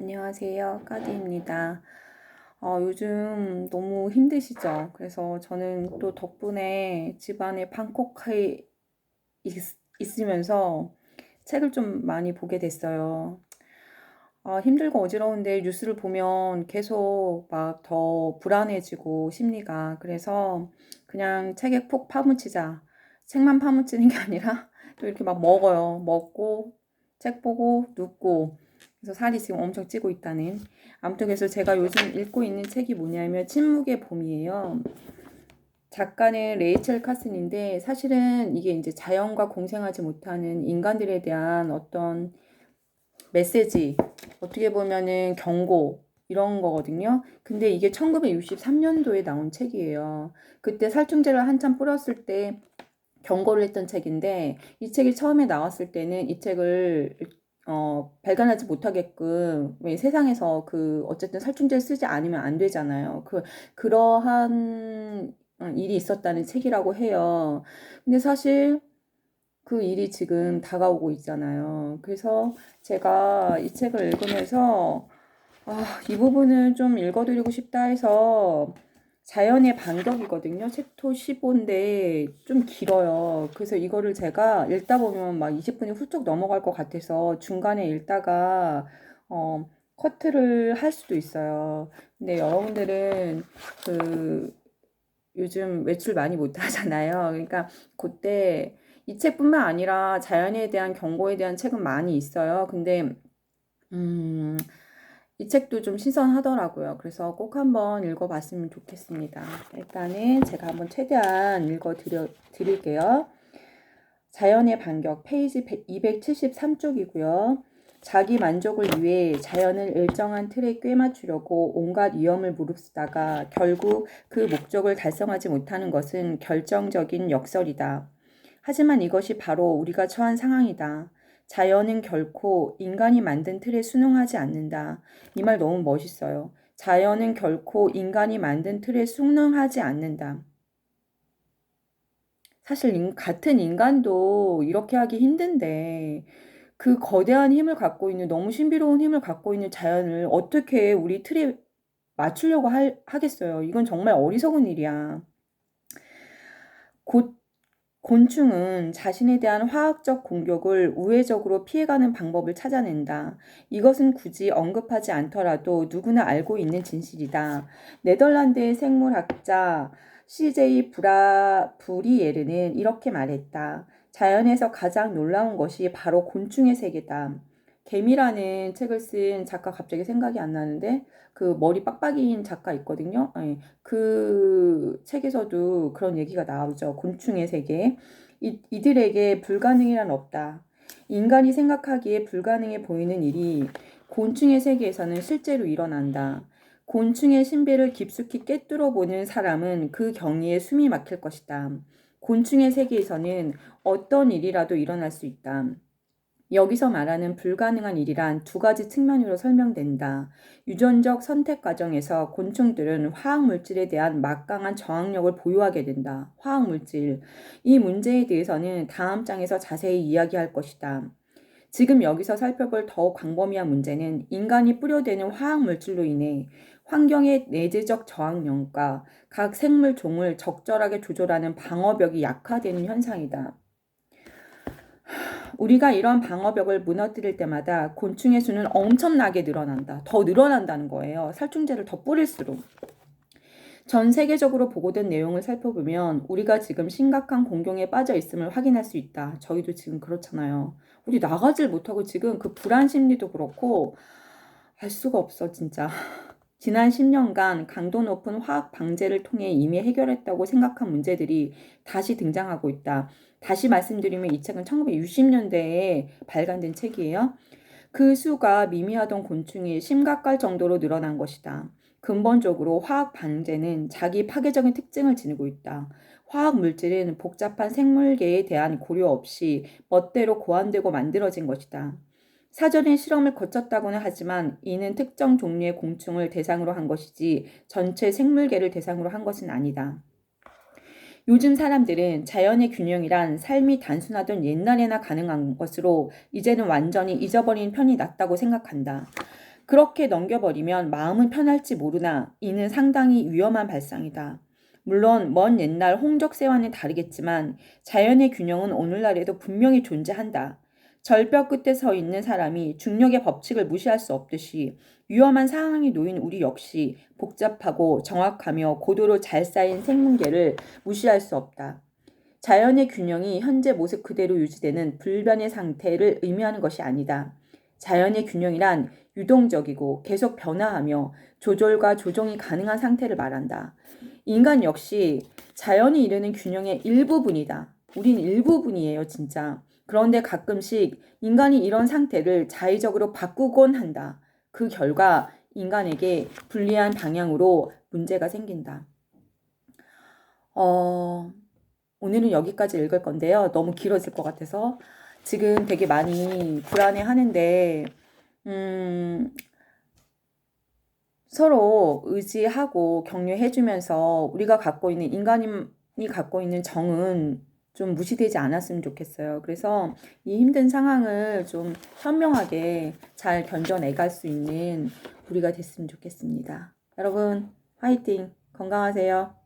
안녕하세요. 까디입니다. 요즘 너무 힘드시죠? 그래서 저는 또 덕분에 집안에 방콕해 있으면서 책을 좀 많이 보게 됐어요. 힘들고 어지러운데 뉴스를 보면 계속 막 더 불안해지고 심리가. 그래서 그냥 책에 푹 파묻히자. 책만 파묻히는 게 아니라 또 이렇게 막 먹어요. 먹고 책 보고 눕고. 그래서 살이 지금 엄청 찌고 있다는. 아무튼 그래서 제가 요즘 읽고 있는 책이 뭐냐면 침묵의 봄이에요. 작가는 레이첼 카슨인데 사실은 이게 이제 자연과 공생하지 못하는 인간들에 대한 어떤 메시지, 어떻게 보면은 경고, 이런 거거든요. 근데 이게 1963년도에 나온 책이에요. 그때 살충제를 한참 뿌렸을 때 경고를 했던 책인데, 이 책이 처음에 나왔을 때는 이 책을 발간하지 못하게끔, 왜 세상에서 어쨌든 살충제를 쓰지 않으면 안 되잖아요. 그러한 일이 있었다는 책이라고 해요. 근데 사실 그 일이 지금 다가오고 있잖아요. 그래서 제가 이 책을 읽으면서 이 부분을 좀 읽어드리고 싶다 해서 자연의 반격이거든요. 책토 15인데 좀 길어요. 그래서 이거를 제가 읽다 보면 막 20분이 훌쩍 넘어갈 것 같아서 중간에 읽다가 커트를 할 수도 있어요. 근데 여러분들은 그 요즘 외출 많이 못 하잖아요. 그러니까 그때 이 책뿐만 아니라 자연에 대한 경고에 대한 책은 많이 있어요. 근데 음, 이 책도 좀 신선하더라고요. 그래서 꼭 한번 읽어봤으면 좋겠습니다. 일단은 제가 한번 최대한 드릴게요. 자연의 반격, 페이지 273쪽이고요. 자기 만족을 위해 자연을 일정한 틀에 꿰맞추려고 온갖 위험을 무릅쓰다가 결국 그 목적을 달성하지 못하는 것은 결정적인 역설이다. 하지만 이것이 바로 우리가 처한 상황이다. 자연은 결코 인간이 만든 틀에 순응하지 않는다. 이 말 너무 멋있어요. 자연은 결코 인간이 만든 틀에 순응하지 않는다. 사실 같은 인간도 이렇게 하기 힘든데 그 거대한 힘을 갖고 있는 너무 신비로운 힘을 갖고 있는 자연을 어떻게 우리 틀에 맞추려고 하겠어요. 이건 정말 어리석은 일이야. 곧 곤충은 자신에 대한 화학적 공격을 우회적으로 피해가는 방법을 찾아낸다. 이것은 굳이 언급하지 않더라도 누구나 알고 있는 진실이다. 네덜란드의 생물학자 CJ 브리에르는 이렇게 말했다. 자연에서 가장 놀라운 것이 바로 곤충의 세계다. 개미라는 책을 쓴 작가 갑자기 생각이 안 나는데 그 머리 빡빡이인 작가 있거든요. 예, 그 책에서도 그런 얘기가 나오죠. 곤충의 세계. 이들에게 불가능이란 없다. 인간이 생각하기에 불가능해 보이는 일이 곤충의 세계에서는 실제로 일어난다. 곤충의 신비를 깊숙이 꿰뚫어 보는 사람은 그 경이에 숨이 막힐 것이다. 곤충의 세계에서는 어떤 일이라도 일어날 수 있다. 여기서 말하는 불가능한 일이란 두 가지 측면으로 설명된다. 유전적 선택 과정에서 곤충들은 화학물질에 대한 막강한 저항력을 보유하게 된다. 화학물질. 이 문제에 대해서는 다음 장에서 자세히 이야기할 것이다. 지금 여기서 살펴볼 더욱 광범위한 문제는 인간이 뿌려대는 화학물질로 인해 환경의 내재적 저항력과 각 생물 종을 적절하게 조절하는 방어벽이 약화되는 현상이다. 우리가 이런 방어벽을 무너뜨릴 때마다 곤충의 수는 엄청나게 늘어난다. 더 늘어난다는 거예요. 살충제를 더 뿌릴수록. 전 세계적으로 보고된 내용을 살펴보면 우리가 지금 심각한 공경에 빠져 있음을 확인할 수 있다. 저희도 지금 그렇잖아요. 우리 나가질 못하고 지금 그 불안 심리도 그렇고 알 수가 없어 진짜. 지난 10년간 강도 높은 화학 방제를 통해 이미 해결했다고 생각한 문제들이 다시 등장하고 있다. 다시 말씀드리면 이 책은 1960년대에 발간된 책이에요. 그 수가 미미하던 곤충이 심각할 정도로 늘어난 것이다. 근본적으로 화학 방제는 자기 파괴적인 특징을 지니고 있다. 화학 물질은 복잡한 생물계에 대한 고려 없이 멋대로 고안되고 만들어진 것이다. 사전에 실험을 거쳤다고는 하지만 이는 특정 종류의 곤충을 대상으로 한 것이지 전체 생물계를 대상으로 한 것은 아니다. 요즘 사람들은 자연의 균형이란 삶이 단순하던 옛날에나 가능한 것으로 이제는 완전히 잊어버린 편이 낫다고 생각한다. 그렇게 넘겨버리면 마음은 편할지 모르나 이는 상당히 위험한 발상이다. 물론 먼 옛날 홍적세와는 다르겠지만 자연의 균형은 오늘날에도 분명히 존재한다. 절벽 끝에 서 있는 사람이 중력의 법칙을 무시할 수 없듯이 위험한 상황에 놓인 우리 역시 복잡하고 정확하며 고도로 잘 쌓인 생문계를 무시할 수 없다. 자연의 균형이 현재 모습 그대로 유지되는 불변의 상태를 의미하는 것이 아니다. 자연의 균형이란 유동적이고 계속 변화하며 조절과 조정이 가능한 상태를 말한다. 인간 역시 자연이 이루는 균형의 일부분이다. 우린 일부분이에요, 진짜. 그런데 가끔씩 인간이 이런 상태를 자의적으로 바꾸곤 한다. 그 결과 인간에게 불리한 방향으로 문제가 생긴다. 오늘은 여기까지 읽을 건데요. 너무 길어질 것 같아서 지금 되게 많이 불안해 하는데, 서로 의지하고 격려해주면서 우리가 갖고 있는, 인간이 갖고 있는 정은 좀 무시되지 않았으면 좋겠어요. 그래서 이 힘든 상황을 좀 현명하게 잘 견뎌내갈 수 있는 우리가 됐으면 좋겠습니다. 여러분, 화이팅! 건강하세요.